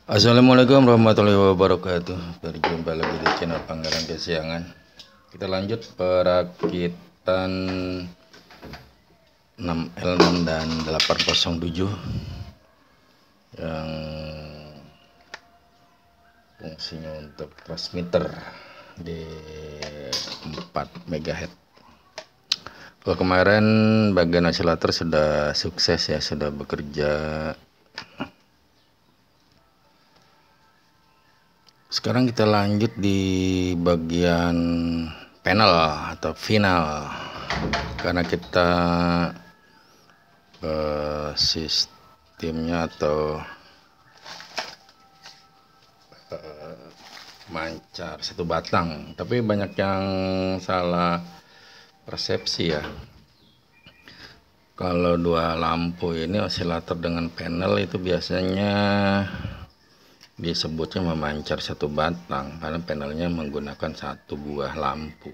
Assalamualaikum warahmatullahi wabarakatuh. Berjumpa lagi di channel Pangeran Kesiangan. Kita lanjut perakitan 6L6 dan 807 yang fungsinya untuk transmitter di 4 MHz. Kalau kemarin bagian oscillator sudah sukses ya, sudah bekerja. Sekarang kita lanjut di bagian panel atau final, karena kita sistemnya atau mancar satu batang, tapi banyak yang salah persepsi ya. Kalau dua lampu ini osilator dengan panel itu biasanya disebutnya memancar satu batang karena panelnya menggunakan satu buah lampu,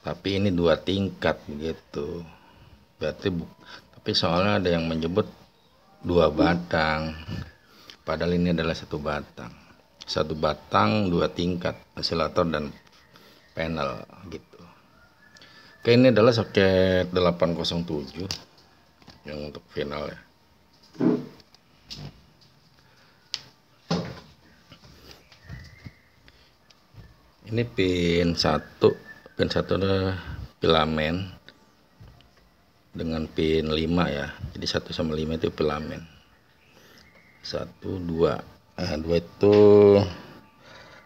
tapi ini dua tingkat begitu. Berarti tapi soalnya ada yang menyebut dua batang, padahal ini adalah satu batang dua tingkat osilator dan panel gitu. Oke, ini adalah soket 807 yang untuk final ya. Ini pin 1 adalah filamen dengan pin 5 ya. Jadi 1 sama 5 itu filamen. 1 2. Nah, 2 itu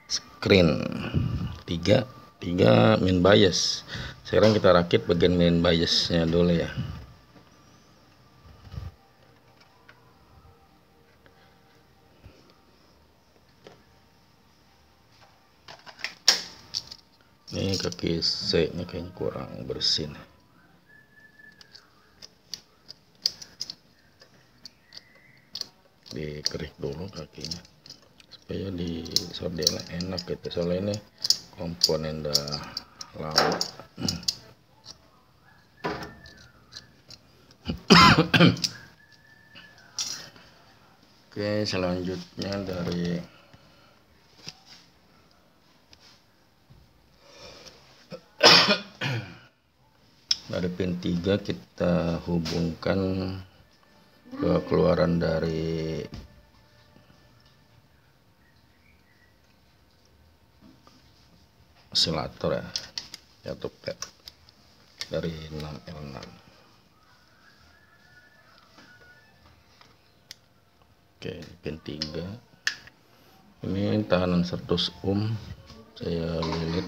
screen. 3 main bias. Sekarang kita rakit bagian main biasnya dulu ya. Ini kaki C nya kayaknya kurang bersih nih. Dikerik dulu kakinya supaya di sordelnya enak gitu, soalnya ini komponen dah lama. Oke, selanjutnya dari pin 3 kita hubungkan ke keluaran dari osilator ya, atau pad dari 6L6. Oke, pin 3 ini tahanan 100 ohm saya lilit.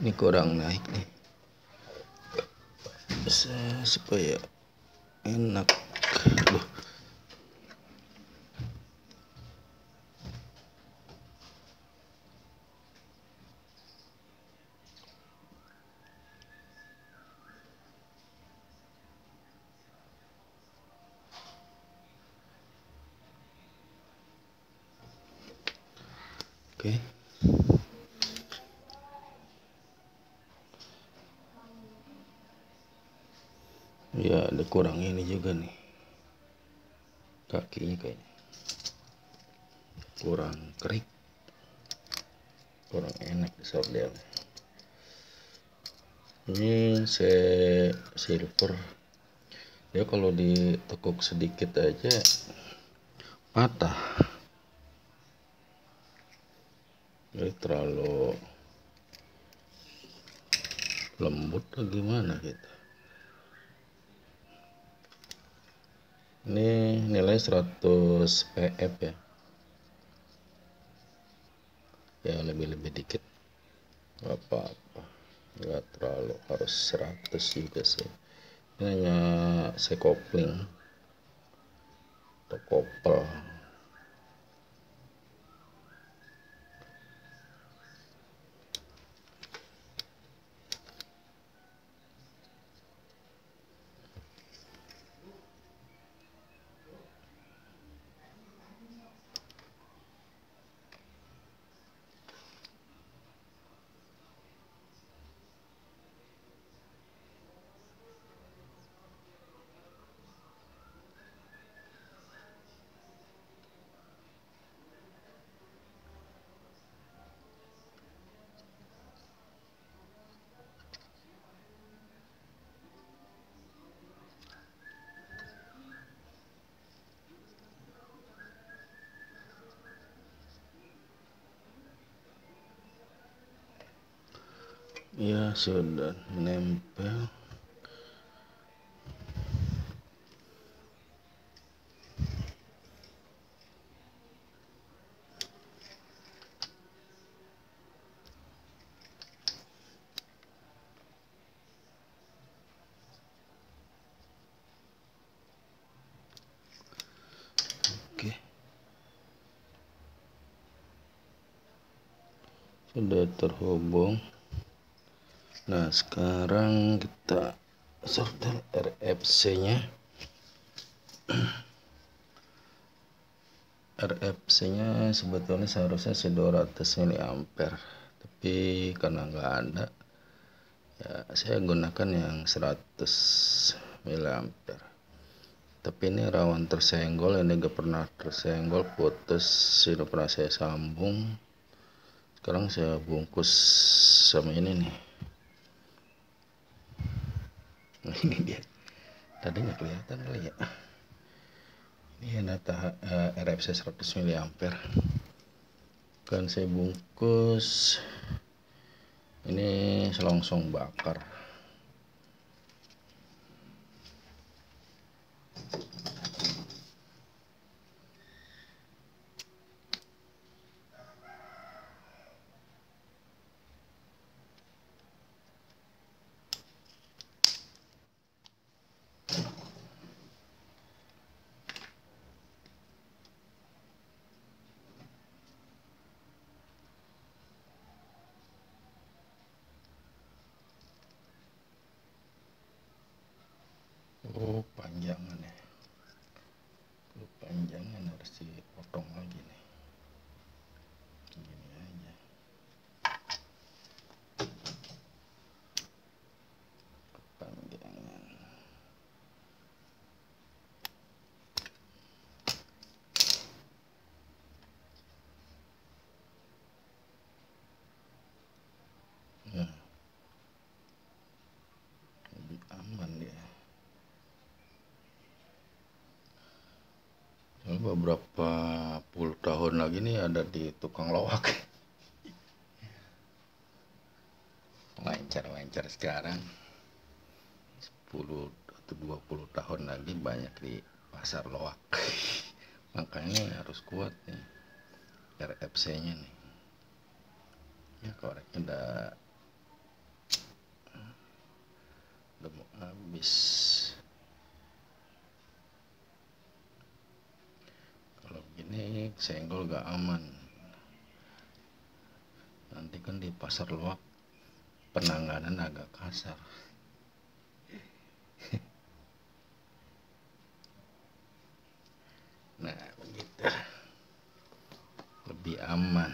Ini kurang naik nih, supaya enak. Loh. Oke. Ya, ada kurang ini juga nih, kakinya kayaknya kurang kerik, kurang enak di sordel. Ini silver ya, kalau ditekuk sedikit aja patah. Ini terlalu lembut atau gimana gitu. Ini nilai 100 pf ya, lebih dikit nggak apa-apa, nggak terlalu harus 100 juga sih. Ini hanya sekopling atau kopel. Ya, sudah menempel. Oke, sudah terhubung. Nah, sekarang kita solder RFC-nya. RFC-nya sebetulnya seharusnya 200 mA, tapi karena nggak ada, ya saya gunakan yang 100 mA. Tapi ini rawan tersenggol, ini gak pernah tersenggol, putus, tidak pernah saya sambung. Sekarang saya bungkus sama ini nih. Nah, ini dia, tadinya kelihatan kali ya. Ini data RFC 100 mA. Kan saya bungkus ini selongsong bakar. Oh, panjangan ya. Panjangan harus dipotong lagi nih. Gini aja. Panjangan. Nah, lebih aman dia. Beberapa puluh tahun lagi nih ada di tukang loak. Lancar-lancar sekarang. 10 atau 20 tahun lagi banyak di pasar loak. Makanya harus kuat nih RFC-nya nih. Ya, koreknya udah mau habis. Kalau begini senggol gak aman. Nanti kan di pasar loak penanganan agak kasar. Nah, begitu. Lebih aman.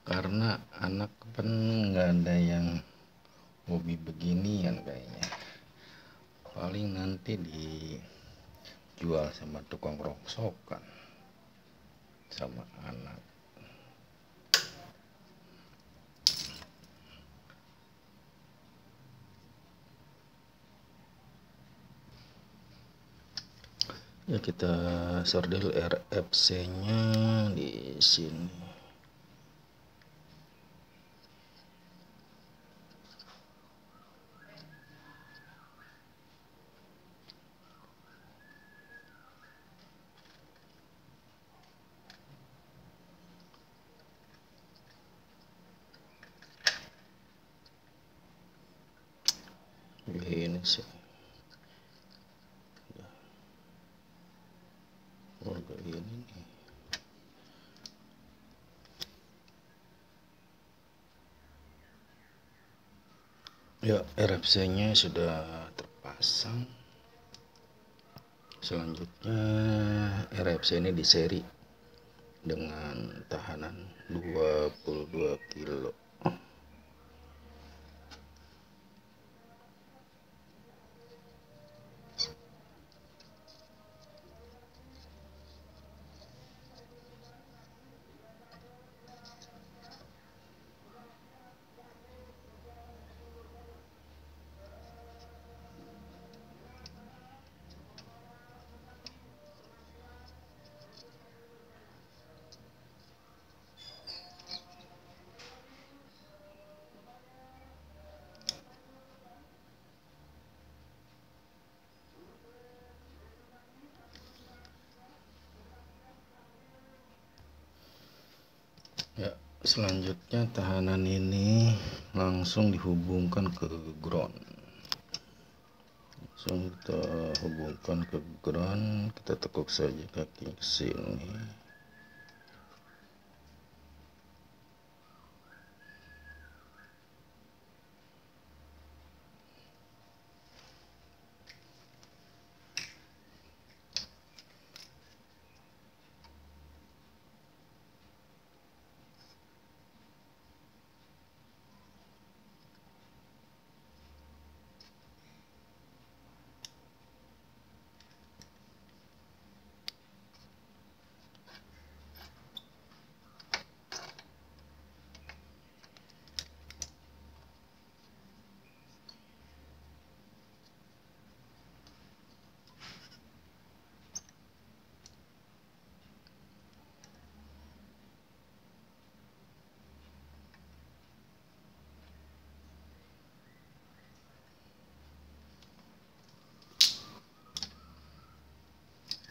Karena anak kan nggak ada yang hobi beginian kayaknya. Paling nanti dijual sama tukang rongsokan sama anak. Ya, kita sordel RFC-nya di sini. Ini sih. Warga ini nih. Ya, RFC-nya sudah terpasang. Selanjutnya RFC ini diseri dengan tahanan 22 kilo. Selanjutnya tahanan ini langsung dihubungkan ke ground. Langsung kita hubungkan ke ground, kita tekuk saja kaki ke sini.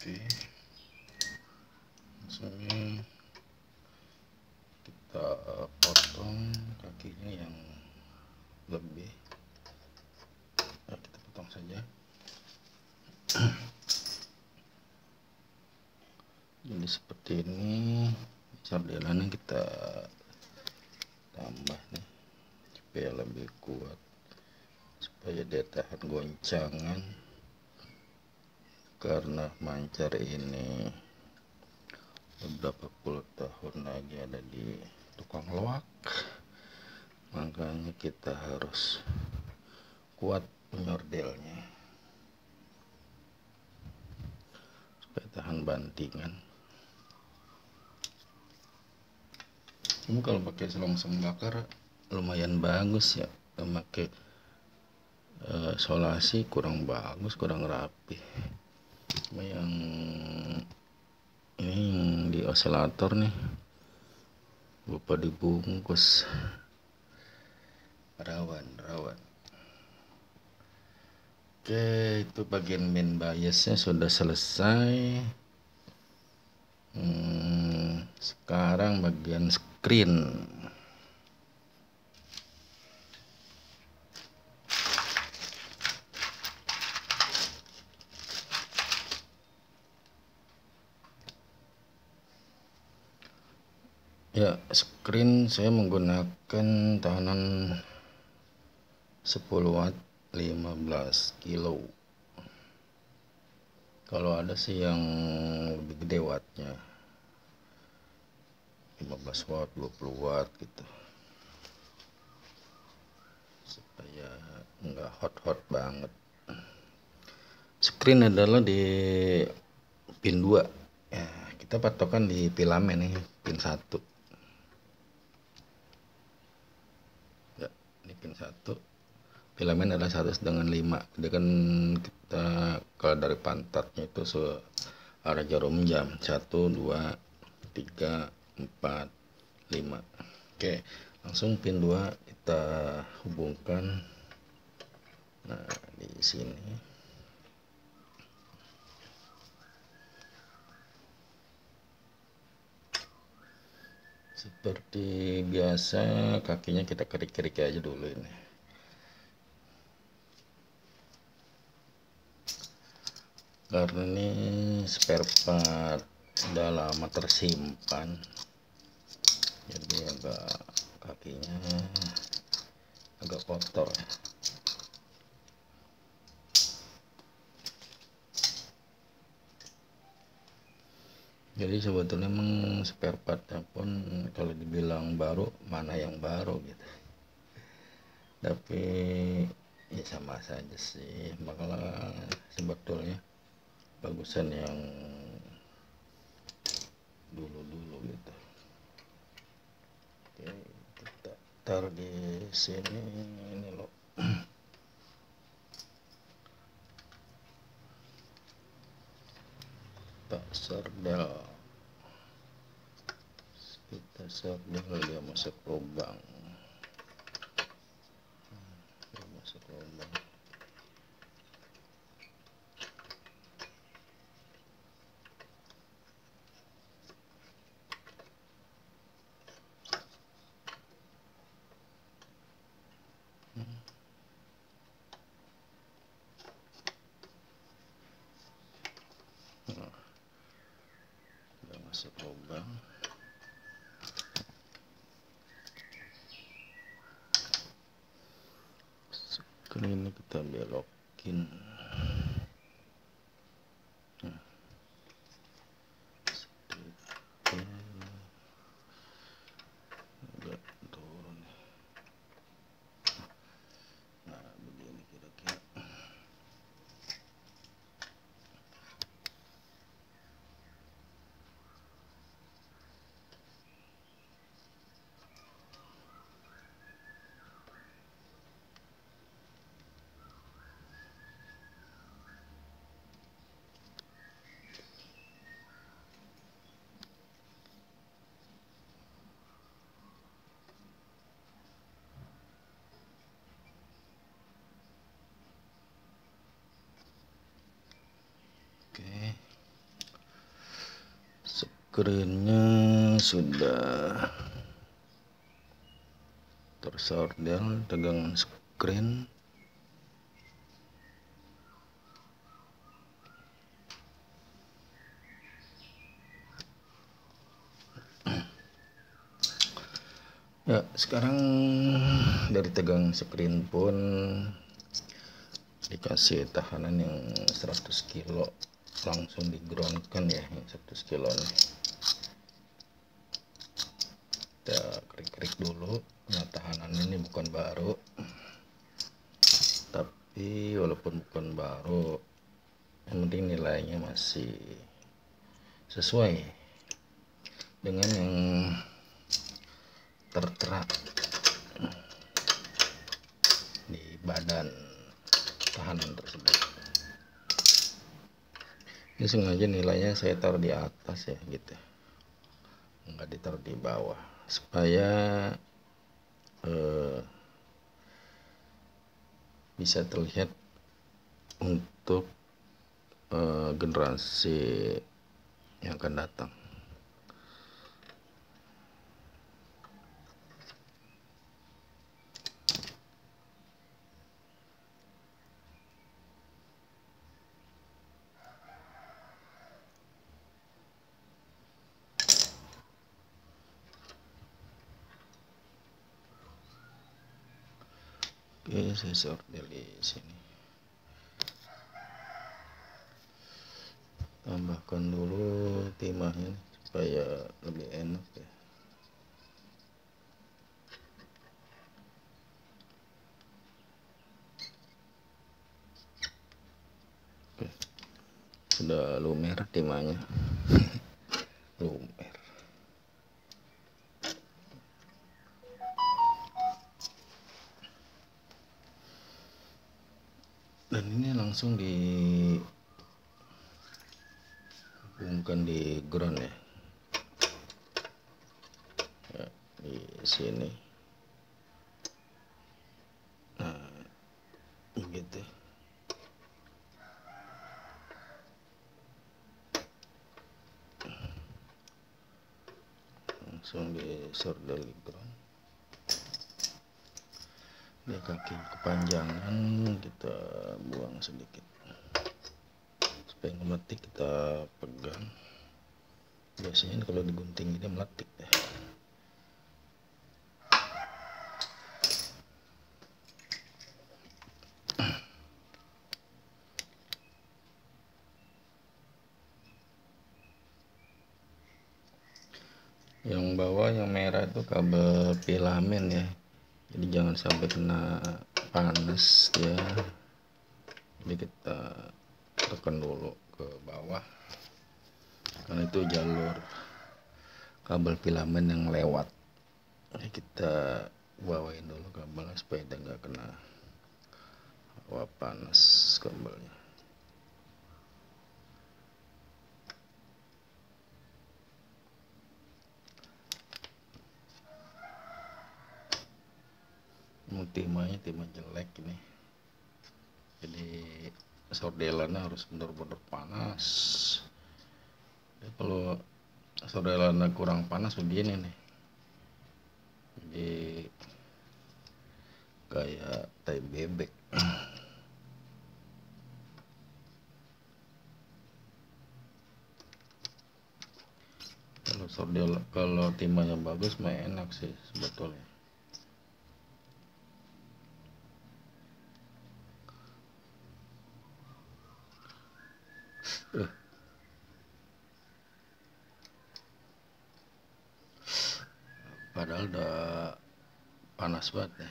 Oke, langsung kita potong kakinya yang lebih. Nah, kita potong saja. Jadi seperti ini, sardenanya kita tambah nih supaya lebih kuat, supaya dia tahan goncangan. Karena mancar ini beberapa puluh tahun lagi ada di tukang loak, makanya kita harus kuat penyordelnya supaya tahan bantingan. Cuma kalau pakai selongsong bakar lumayan bagus ya, pakai solasi kurang bagus, kurang rapi. Cuma yang ini yang di oscillator nih lupa dibungkus, rawan. Oke, itu bagian main biasnya sudah selesai. Sekarang bagian screen. Ya, screen saya menggunakan tahanan 10 watt 15 kilo. Kalau ada sih yang lebih gede wattnya, 15 watt 20 watt gitu, supaya enggak hot banget. Screen adalah di pin 2 ya, kita patokan di filamen nih, pin 1 ya, ini pin 1. Filamen adalah 1/5. Jadi kan kita kalau dari pantatnya itu arah jarum jam 1, 2, 3, 4, 5. Oke, langsung pin 2 kita hubungkan. Nah, di sini. Seperti biasa kakinya kita kerik-kerik aja dulu ini. Karena ini spare part udah lama tersimpan, jadi kakinya agak kotor. Jadi sebetulnya memang spare partnya pun kalau dibilang baru, mana yang baru gitu, tapi ya sama saja sih. Malah sebetulnya bagusan yang dulu gitu. Oke, kita taruh di sini ini loh. Tak serdel, kita serdel dia masuk lubang. lubang. Sekarang ini kita belokin. Agak turun. Nah, begini kira-kira. Oke, screennya sudah tersordel, tegang screen. Ya, sekarang dari tegang screen pun dikasih tahanan yang 100 kilo, langsung di ground kan ya, yang 100 kilo nih. Kita klik-klik dulu. Nah, tahanan ini bukan baru, tapi walaupun bukan baru, yang penting nilainya masih sesuai dengan yang tertera di badan tahanan tersebut. Ini sengaja nilainya saya taruh di atas ya, gitu, nggak ditaruh di bawah, supaya bisa terlihat untuk generasi yang akan datang. Oke, saya sortir di sini. Tambahkan dulu timahnya supaya lebih enak ya. Oke, sudah lumer timahnya. Lumer. Dan ini langsung dihubungkan di ground ya. Ya, di sini. Nah, begitu. Langsung disordel di ground. Di kaki kepanjangan kita buang sedikit supaya meletik. Kita pegang, biasanya kalau digunting ini meletik deh. Yang bawah yang merah itu kabel filamen ya, jadi jangan sampai kena panas ya. Jadi kita tekan dulu ke bawah, karena itu jalur kabel filamen yang lewat. Jadi kita bawain dulu kabelnya supaya dia nggak kena hawa panas kabelnya. Timahnya timah jelek ini, jadi sordelannya harus benar-benar panas. Jadi kalau sordelannya kurang panas begini nih, jadi kayak tai bebek. Kalau timahnya bagus mah enak sih sebetulnya. Padahal udah panas banget ya.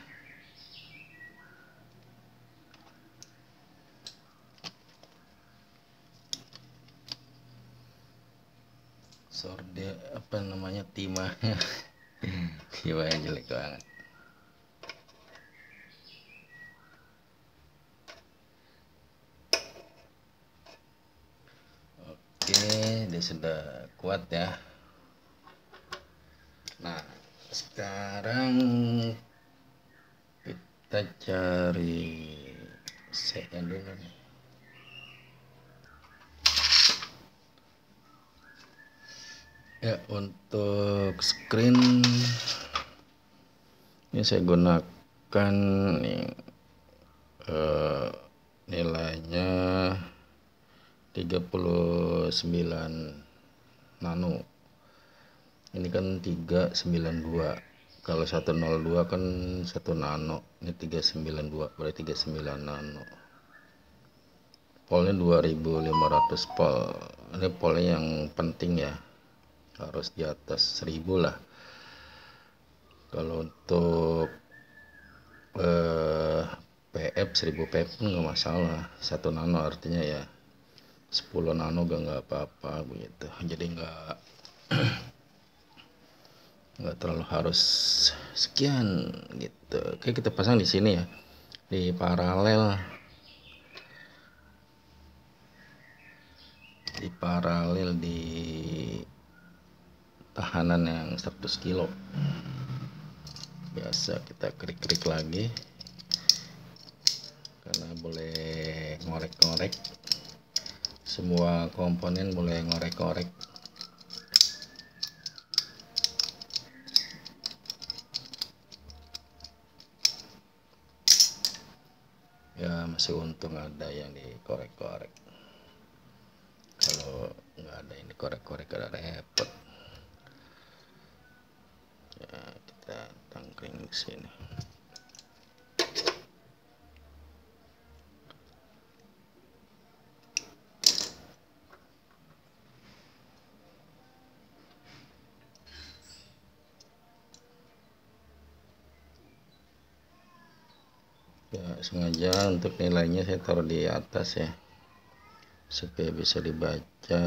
Sorde apa namanya, timahnya timahnya jelek banget. Oke, dia sudah kuat ya. Nah, sekarang kita cari setnya dulu nih. Ya, untuk screen ini saya gunakan nih, nilainya 39 nano. Ini kan 392. Kalau 102 kan 1 nano. Ini 392 berarti 39 nano. Polnya 2500 pol. Ini polnya yang penting ya, harus di atas 1000 lah. Kalau untuk PF 1000 PF pun nggak masalah. 1 nano artinya ya 10 nano nggak apa-apa begitu. Jadi nggak terlalu harus sekian gitu. Oke, kita pasang di sini ya, di paralel di tahanan yang 100 kilo. Biasa kita klik-klik lagi karena boleh ngorek-ngorek, semua komponen boleh ngorek-ngorek. Ya, masih untung ada yang dikorek-korek. Kalau nggak ada yang dikorek-korek ada repot. Ya, kita tangkring di sini. Ya, sengaja untuk nilainya saya taruh di atas ya, supaya bisa dibaca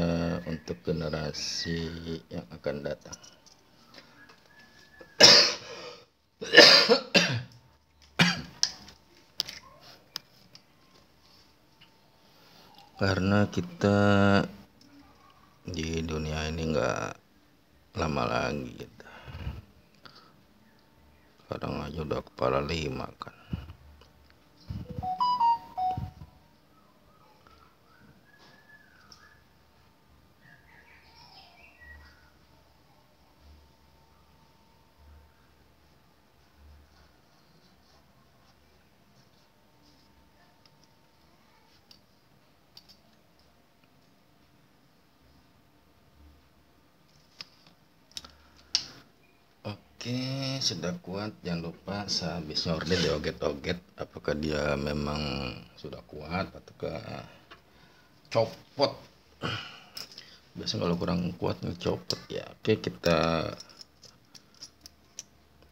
untuk generasi yang akan datang. Karena kita di dunia ini nggak lama lagi gitu. Kadang aja udah kepala 5 kan. Oke, sudah kuat. Jangan lupa sehabis nyorden dioget-oget apakah dia memang sudah kuat ataukah copot. Biasanya kalau kurang kuat ngecopot ya. Oke, kita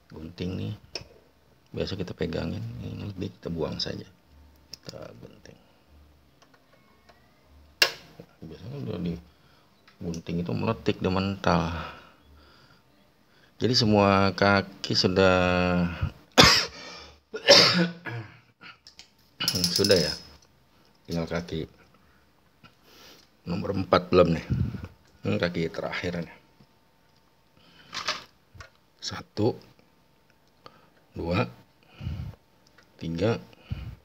gunting nih. Biasa kita pegangin, ini lebih kita buang saja. Kita gunting. Biasanya udah digunting itu meletik dan mental. Jadi semua kaki sudah sudah ya, tinggal kaki nomor 4 belum nih. Ini kaki terakhir nih. 1, 2, 3,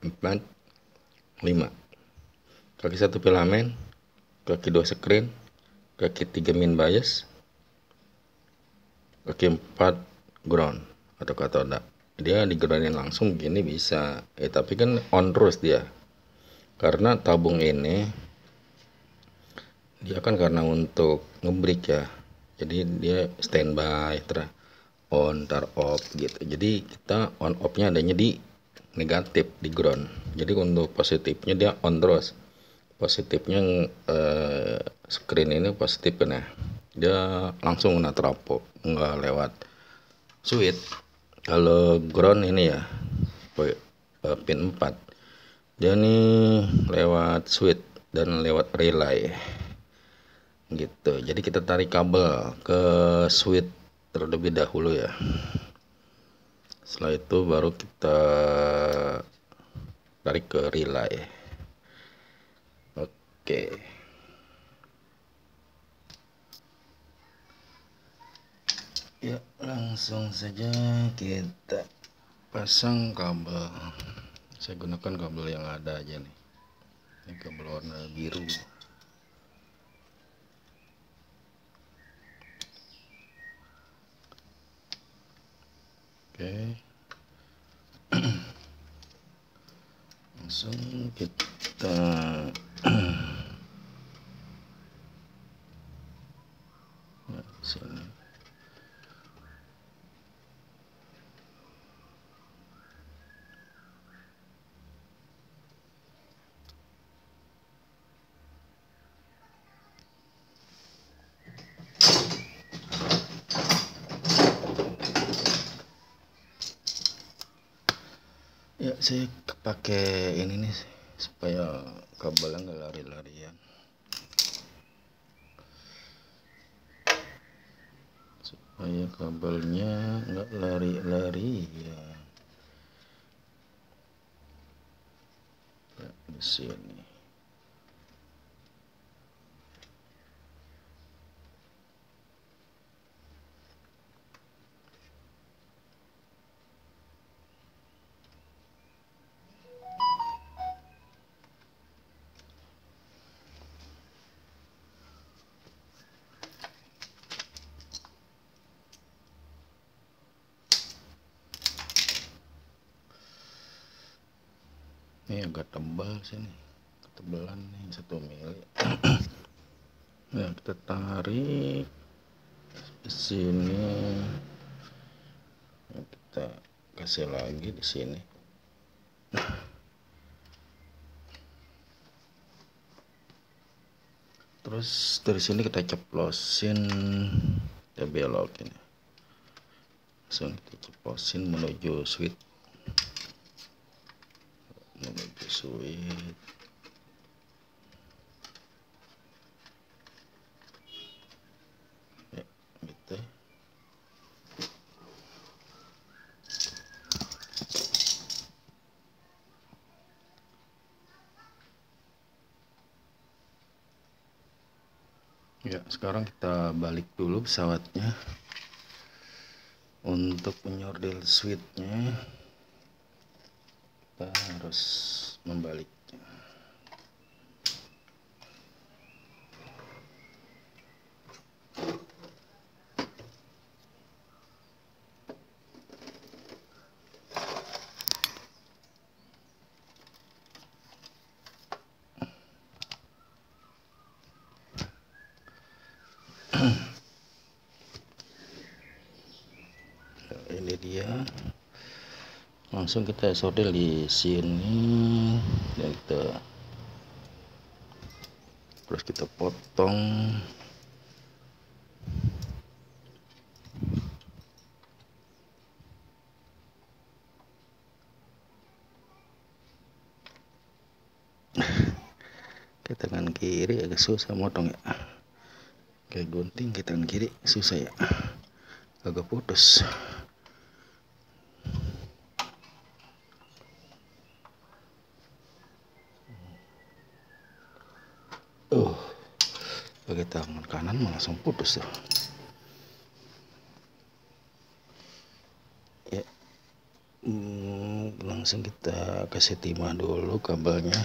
4, 5. Kaki 1 filamen, kaki 2 screen, kaki 3 min bias, kaki 4 ground atau katoda. Dia digroundin langsung gini bisa, tapi kan on terus dia, karena tabung ini dia kan karena untuk ngebreak ya, jadi dia standby, terus on, tar off gitu. Jadi kita on off-nya adanya di negatif, di ground. Jadi untuk positifnya dia on terus. Positifnya screen ini positif kan ya, dia langsung kena trafo, nggak lewat switch. Kalau ground ini ya pin 4, dia nih lewat switch dan lewat relay gitu. Jadi kita tarik kabel ke switch terlebih dahulu ya, setelah itu baru kita tarik ke relay. Oke, ya langsung saja kita pasang kabel. Saya gunakan kabel yang ada aja nih, ini kabel warna biru. Oke, langsung kita sini. Ya, saya pakai ini nih supaya kabelnya nggak lari-larian, supaya kabelnya nggak lari-larian. Ya, di sini. Ini agak tebal sini, ketebalan nih 1 mili. Nah, kita tarik di sini, nah, kita kasih lagi di sini. Terus dari sini kita ceplosin, kita belokin, langsung kita ceplosin menuju switch, ya gitu. Ya, sekarang kita balik dulu pesawatnya. Untuk menyordel switchnya kita harus membaliknya. Ini dia, langsung kita solder di sini dan terus kita potong. Ke tangan kiri agak susah motong ya, kayak gunting ke tangan kiri susah ya, agak putus. Pakai tangan kanan langsung putus ya. Ya, langsung kita kasih timah dulu kabelnya.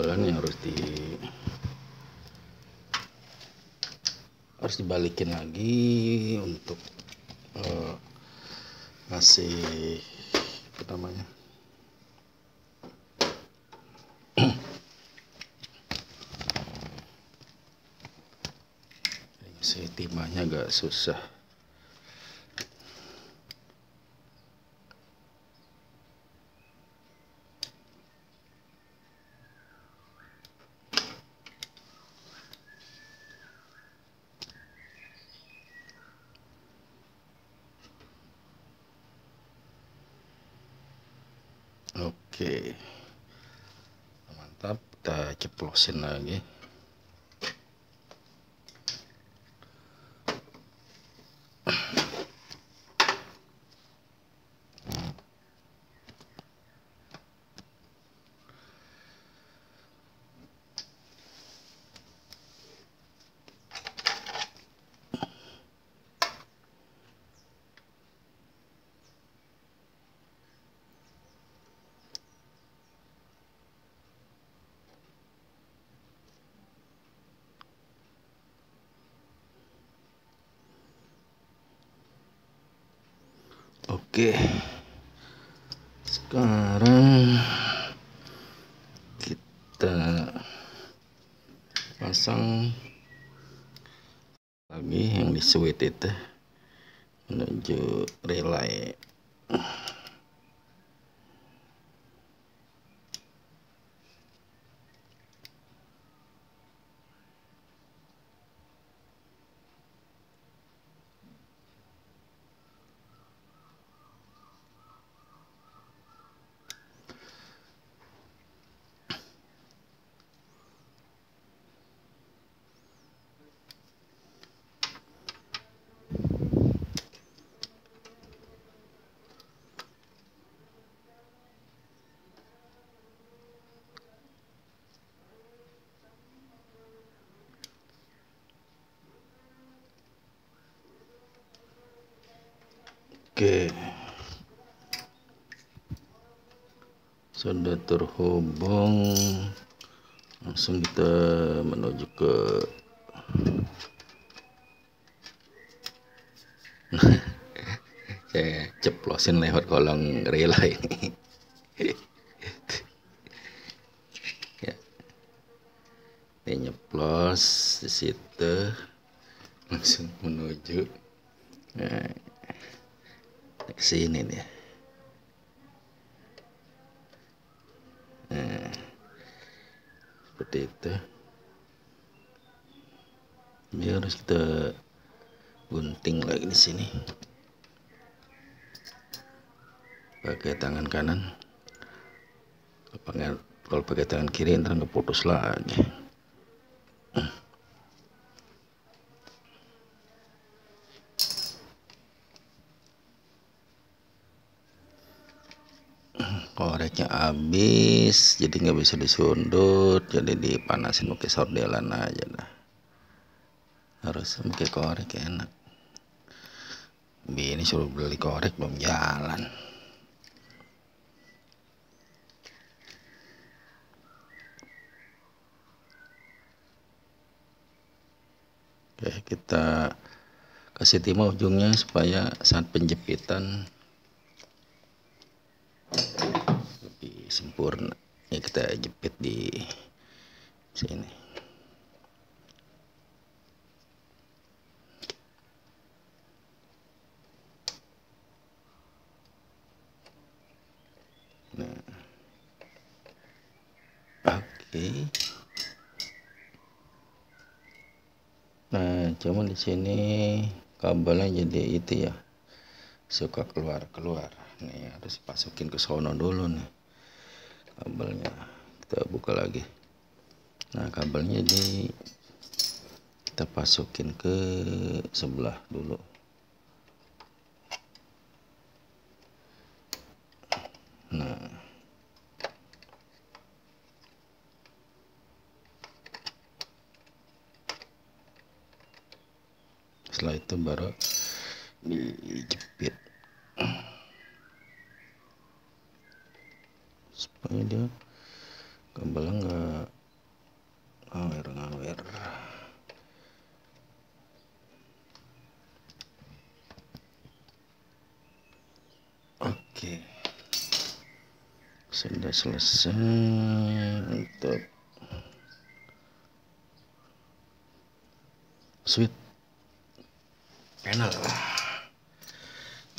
kabelannya harus dibalikin lagi untuk ngasih apa namanya, ngasih timahnya agak susah. Oke, mantap, kita ceplosin lagi. Oke, sekarang kita pasang lagi yang di switch itu menuju relay. Oke, sudah terhubung, langsung kita menuju ke saya ceplosin lewat kolong relay ini. Ya, ini nyeplos di situ, langsung menuju ke sini dia. Seperti itu. Ini harus kita gunting lagi di sini pakai tangan kanan. Kalau pakai tangan kiri ntar keputus lagi. Koreknya habis, jadi nggak bisa disundut, jadi dipanasin pakai sordelan aja dah. Harus pakai korek enak. Ini suruh beli korek belum jalan. Oke, kita kasih timah ujungnya supaya saat penjepitan lebih sempurna. Ini kita jepit di sini. Nah, oke. Nah, cuman di sini kabelnya jadi itu ya, suka keluar. Nih harus masukin ke sono dulu nih kabelnya. Kita buka lagi. Nah, kabelnya kita masukin ke sebelah dulu. Nah, setelah itu baru dijepit supaya dia kabelnya nggak Oke, sudah selesai untuk switch panel.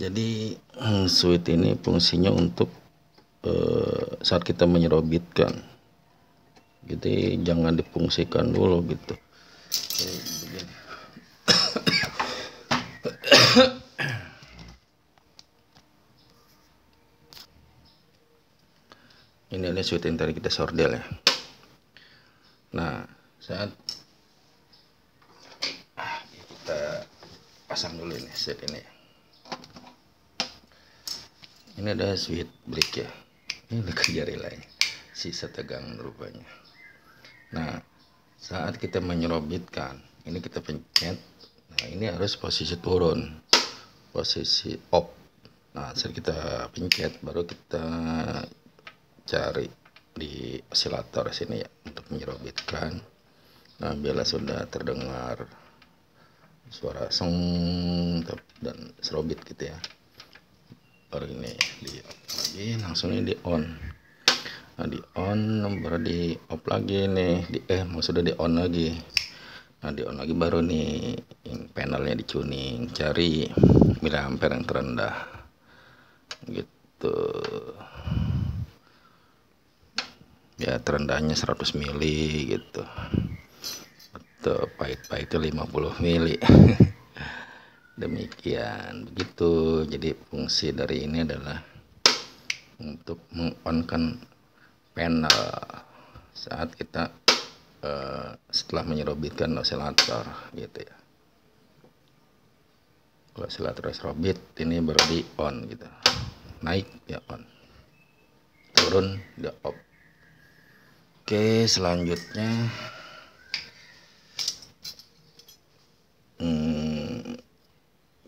Jadi switch ini fungsinya untuk saat kita menyerobitkan, jadi jangan difungsikan dulu gitu. Jadi begini. Ini adalah switch yang tadi kita sordel ya. Nah, saat kita pasang dulu ini switch ini. Ini ada switch break ya. Ini udah kerja relay. Sisa tegangan rupanya. Nah, saat kita menyerobitkan, ini kita pencet. Nah, ini harus posisi turun, posisi off. Nah, saat kita pencet, baru kita cari di osilator sini ya untuk menyerobitkan. Nah, bila sudah terdengar suara seng dan serobit gitu ya, baru ini di off lagi, langsung ini di on. Nah, di on baru di off lagi nih, maksudnya di on lagi. Nah, di on lagi baru nih panelnya di tuning, cari miliampere yang terendah gitu ya, terendahnya 100 mili gitu, atau pahit-pahitnya 50 mili. Demikian begitu. Jadi fungsi dari ini adalah untuk meng-on-kan panel saat kita setelah menyerobitkan osilator gitu ya. Kalau osilator serobit ini baru di on gitu, naik ya on, turun dia off. Oke, selanjutnya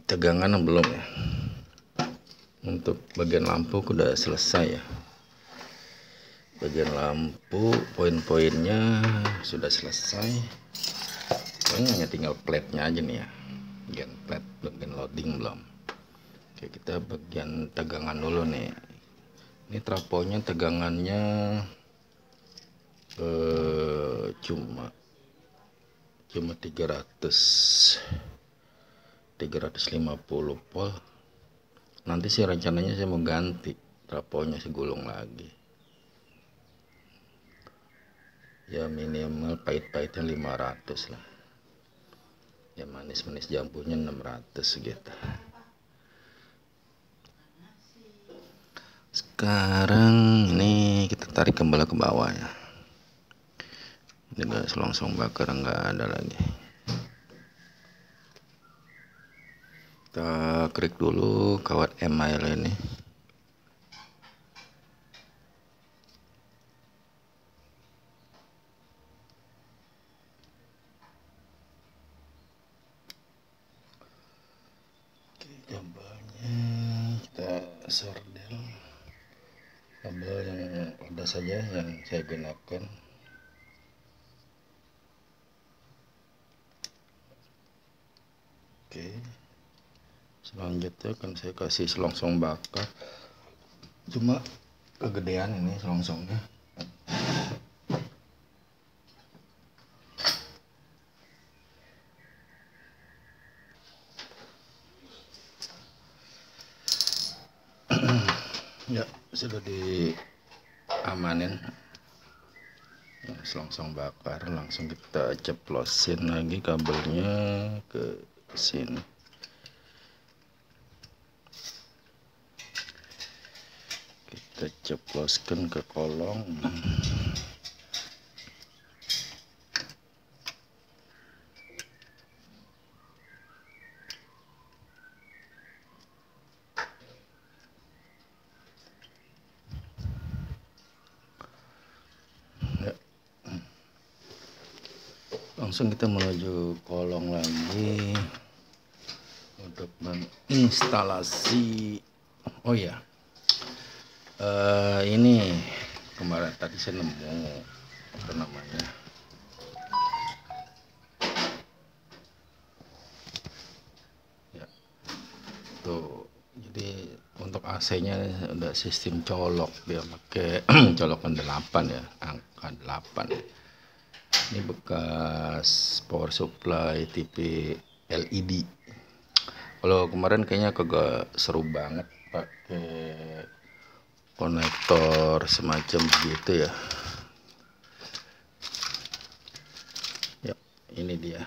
tegangan belum ya. Untuk bagian lampu udah selesai ya. Bagian lampu poin-poinnya sudah selesai. Ini hanya tinggal plate-nya aja nih ya. Bagian plate, bagian loading belum. Oke, kita bagian tegangan dulu nih. Ini trafonya tegangannya cuma 350 volt. Nanti sih rencananya saya mau ganti trafonya, segulung lagi ya, minimal pahit-pahitnya 500 lah ya, manis-manis jambunya 600 gitu. Sekarang ini kita tarik kembali ke bawah ya. Ini gas selongsong bakar nggak ada lagi. Kita klik dulu kawat email ini. Oke, kabelnya kita sordel. Kabel yang ada saja yang saya gunakan. Oke, selanjutnya akan saya kasih selongsong bakar, cuma kegedean ini selongsongnya. Ya, sudah diamanin ya, selongsong bakar. Langsung kita ceplosin lagi kabelnya ke sini. Kita ceploskan ke kolong. Ya. Langsung kita menuju kolong lagi untuk menginstalasi. Oh ya, ini kemarin tadi saya nemu apa namanya, ya tuh. Jadi untuk AC-nya udah sistem colok, dia pakai colokan 8 ya, angka 8. Ini bekas power supply TV LED. Kalau kemarin kayaknya kagak seru banget pakai konektor semacam begitu ya. Ya, ini dia.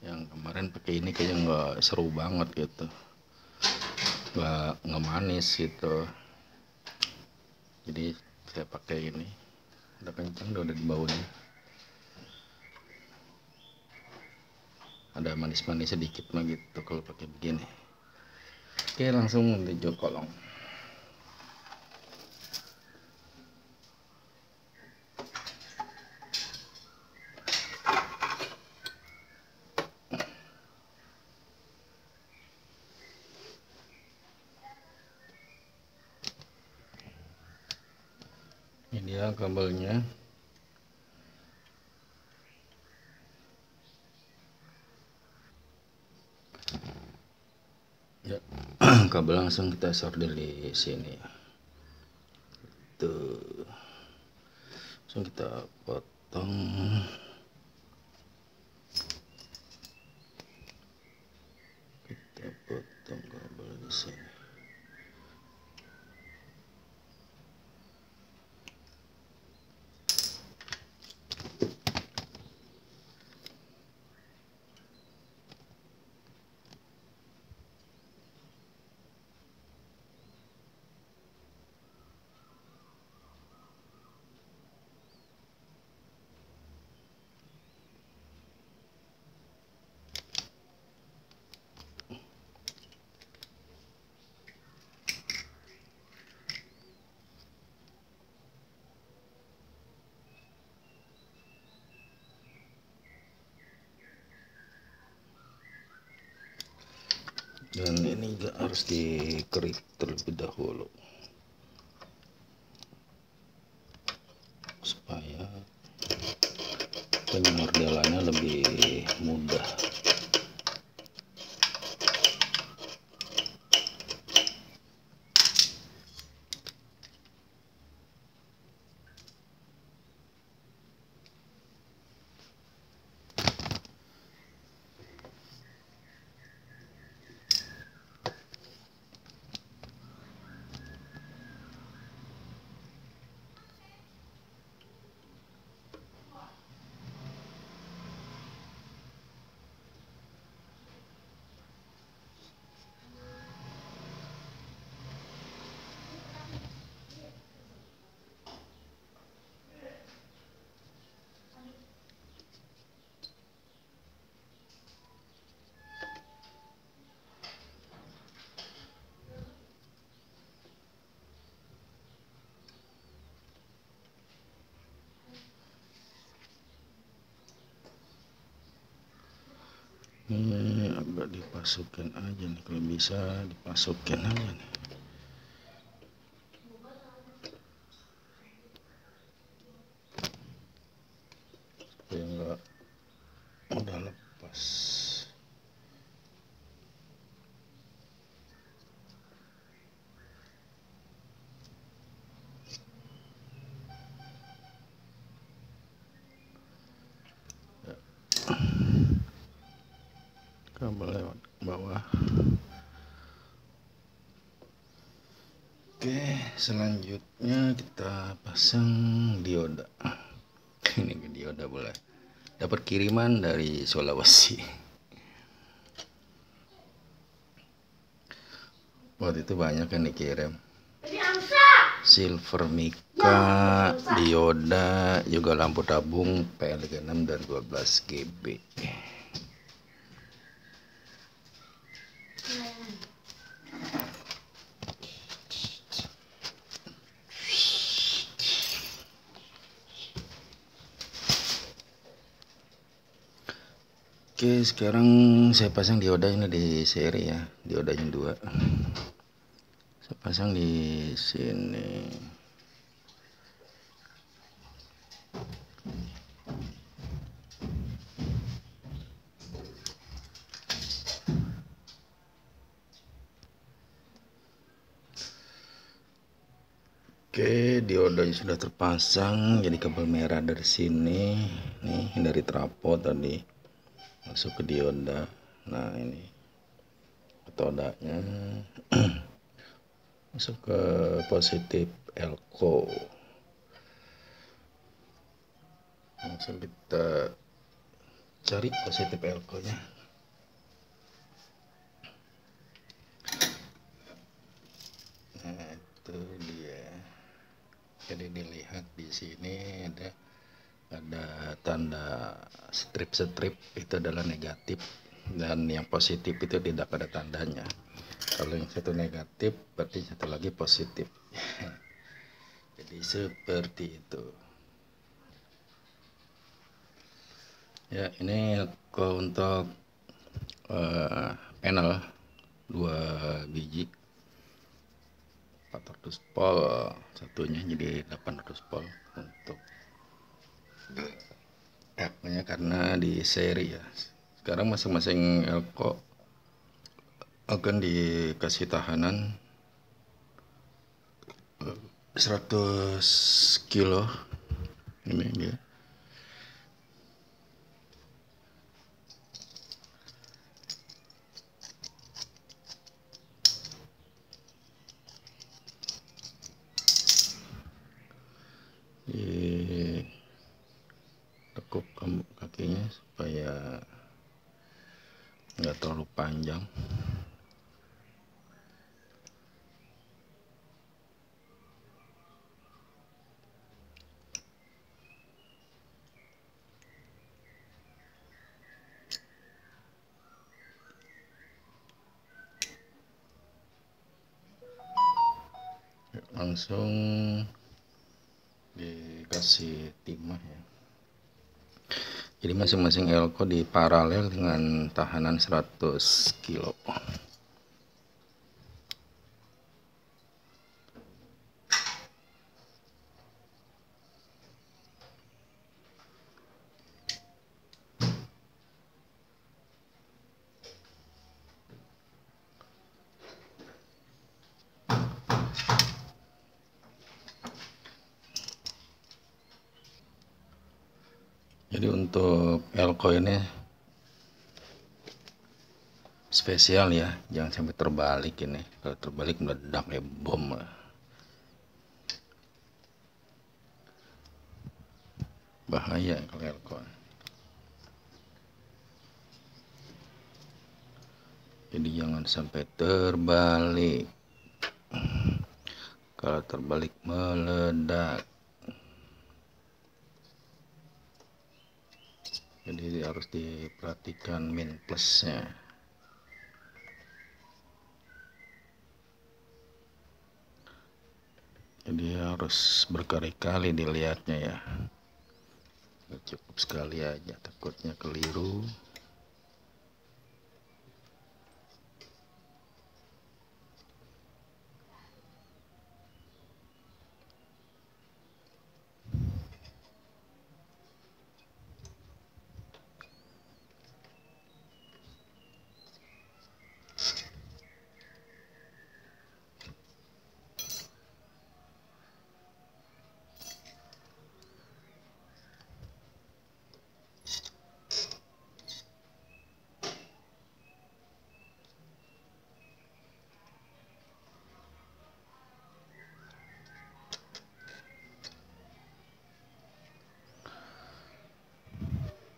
Yang kemarin pakai ini kayaknya nggak seru banget gitu, nggak manis gitu. Jadi saya pakai ini, udah kencang, udah di bawahnya. Ada manis-manis sedikit mah gitu kalau pakai begini. Oke, langsung menuju kolong. Ini dia kabelnya. Ya, kabel langsung kita solder di sini. Tuh, langsung kita potong. Kita potong kabel di sini. Dan ini juga harus dikerik terlebih dahulu supaya penyemordelannya lebih mudah. Ini agak dipasukin aja nih, kalau bisa dipasukin aja nih. Supaya enggak udah lepas. Ya. Kabel lewat bawah. Oke, selanjutnya kita pasang dioda. Ini dioda boleh. Dapat kiriman dari Sulawesi. Waktu itu banyak yang dikirim. Silver Mica, dioda, juga lampu tabung PL36 dan 12 GB. Oke, sekarang saya pasang dioda ini di seri ya, diodanya 2. Saya pasang di sini. Oke, diodanya sudah terpasang, jadi kabel merah dari sini, nih dari trafo tadi masuk ke dioda. Nah ini metodenya masuk ke positif elko. Langsung kita cari positif elko nya. Nah itu dia. Jadi dilihat di sini ada tanda strip itu adalah negatif, dan yang positif itu tidak ada tandanya. Kalau yang satu negatif berarti satu lagi positif. Jadi seperti itu ya. Ini untuk panel 2 biji 400 volt satunya, jadi 800 volt untuk elko-nya karena di seri ya. Sekarang masing-masing elko akan dikasih tahanan 100 kilo. Ini dia. Tekuk kakinya supaya nggak terlalu panjang. Langsung dikasih timah ya. Jadi masing-masing elko di paralel dengan tahanan 100 kilo. Jadi untuk elko ini spesial ya, jangan sampai terbalik ini. Kalau terbalik meledak ya, bom lah. Bahaya kalau elko. Jadi jangan sampai terbalik. Kalau terbalik meledak. Jadi harus diperhatikan min plusnya. Jadi harus berkali-kali dilihatnya ya. Nggak cukup sekali aja, takutnya keliru.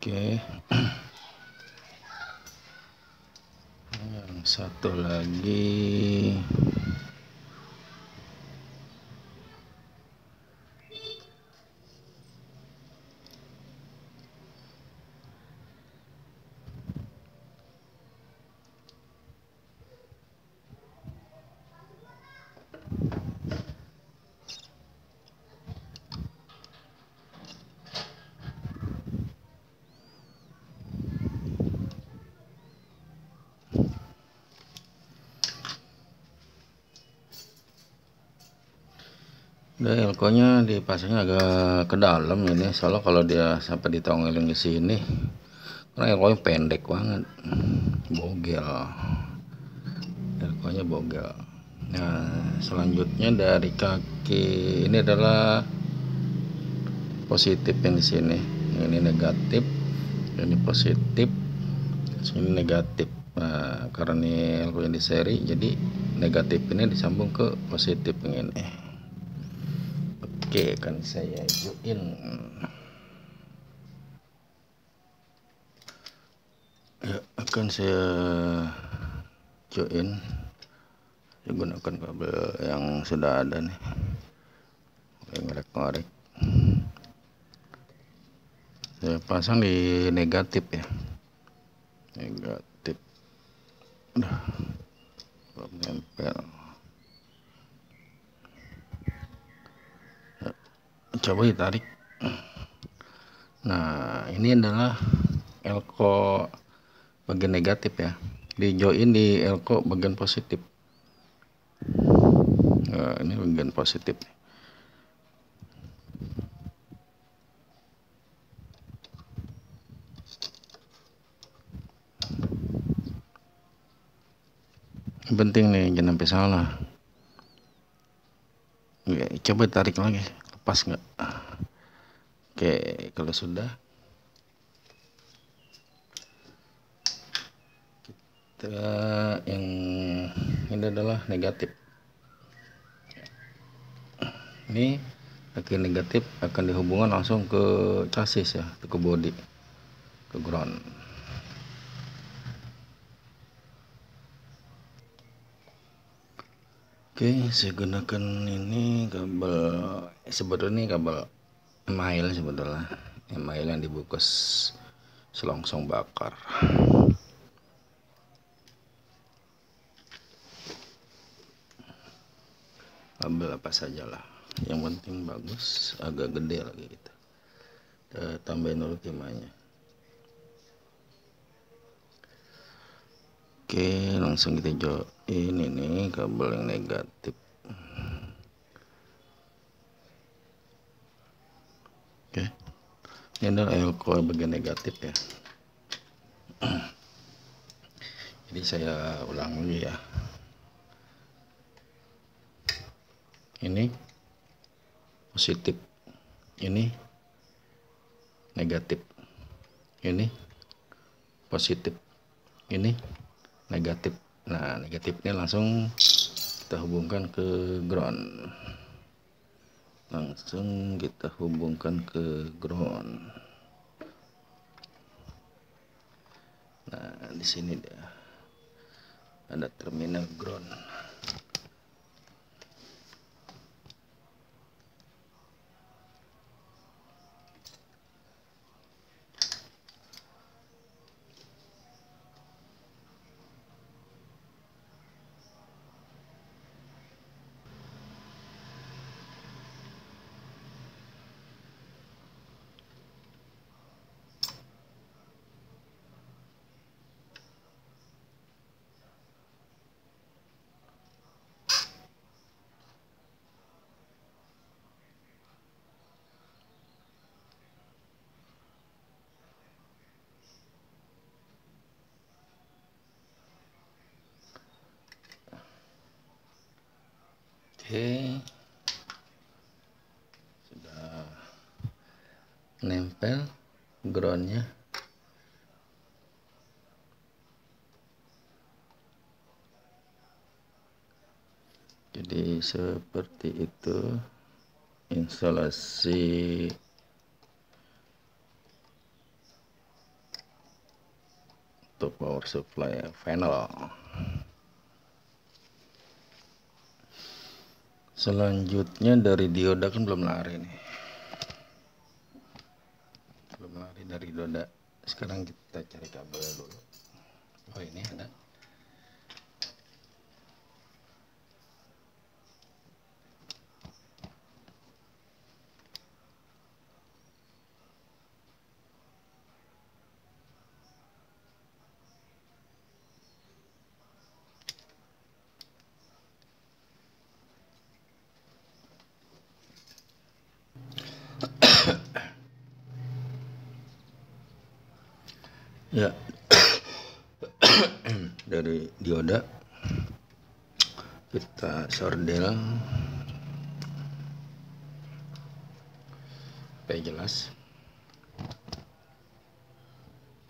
Oke. Yang satu lagi udah, elkonya dipasangnya agak ke dalam ini, soalnya kalau dia sampai ditongolin di sini, karena elkonya pendek banget, bogel, elkonya bogel. Nah, selanjutnya dari kaki ini adalah positif yang di sini. Ini negatif, ini positif, sini negatif. Nah, karena ini elko yang di seri, jadi negatif ini disambung ke positif yang ini. Oke, akan saya join. Ya, akan saya join. Saya gunakan kabel yang sudah ada nih. Ngorek-ngorek. Saya pasang di negatif ya. Negatif. Udah. Nempel. Coba ditarik. Nah, ini adalah elko bagian negatif ya. Di join di elko bagian positif. Nah, ini bagian positif. Yang penting nih jangan sampai salah. Oke, coba tarik lagi, lepas nggak? Oke, kalau sudah kita yang ini adalah negatif. Ini kaki negatif akan dihubungkan langsung ke chassis ya, ke body, ke ground. Oke, saya gunakan ini kabel, sebetulnya kabel email sebetulnya, email yang dibungkus selongsong bakar. Kabel apa sajalah, yang penting bagus, agak gede lagi gitu. Kita tambahin dulu timahnya. Oke, langsung kita join ini kabel yang negatif. Oke, ini adalah elko bagian negatif ya. Jadi saya ulang dulu ya. Ini positif, ini negatif, ini positif, ini negatif. Nah, negatifnya langsung kita hubungkan ke ground. Langsung kita hubungkan ke ground. Nah, di sini dia ada terminal ground. Oke, sudah nempel groundnya. Jadi seperti itu instalasi untuk power supply panel. Selanjutnya dari dioda kan belum lari nih, belum lari dari dioda. Sekarang kita cari kabel dulu. Oh, ini ada. Ya, dari dioda Kita sordel supaya jelas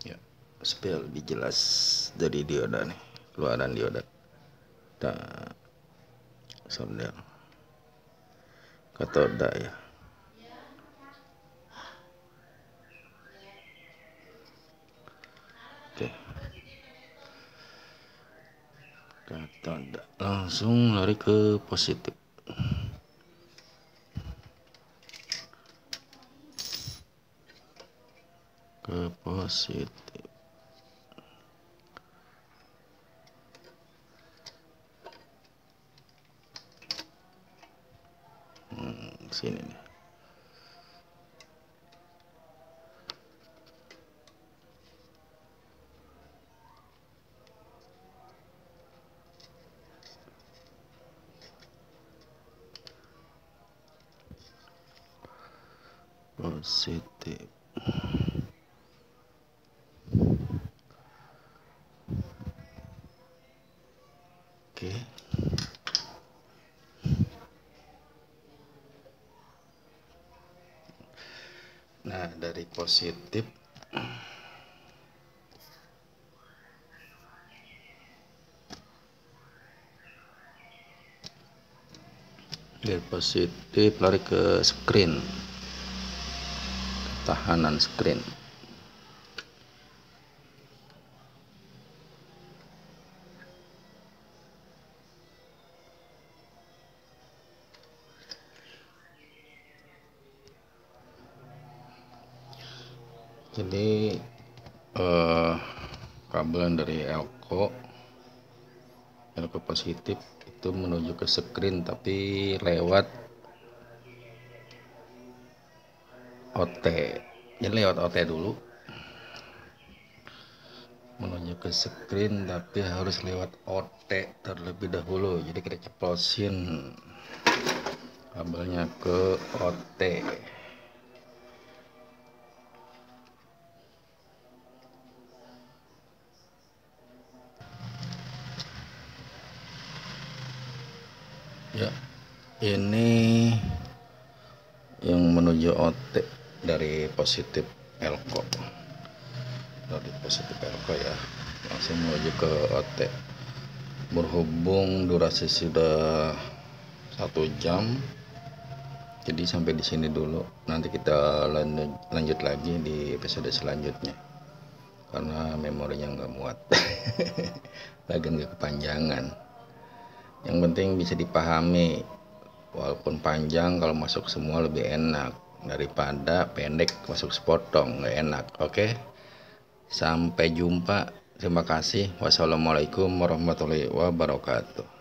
ya, supaya lebih jelas dari dioda nih, keluaran dioda. Kita sordel katoda ya. Oke, katoda langsung lari ke positif. Ke positif. Sini nih. Positif. Oke. Nah, dari positif lari ke screen, tahanan screen. Jadi kabel dari elko positif itu menuju ke screen tapi lewat OT. Jadi lewat OT dulu menuju ke screen tapi harus lewat OT terlebih dahulu. Jadi kita ceplosin kabelnya ke OT. Ya, ini yang menuju OT dari positif elko. Dari positif elko ya, langsung menuju ke OT. Berhubung durasi sudah 1 jam, jadi sampai di sini dulu. Nanti kita lanjut lagi di episode selanjutnya karena memorinya nggak muat. Lagi nggak kepanjangan. Yang penting bisa dipahami, walaupun panjang kalau masuk semua lebih enak daripada pendek masuk sepotong, nggak enak. Oke, sampai jumpa, terima kasih. Wassalamualaikum warahmatullahi wabarakatuh.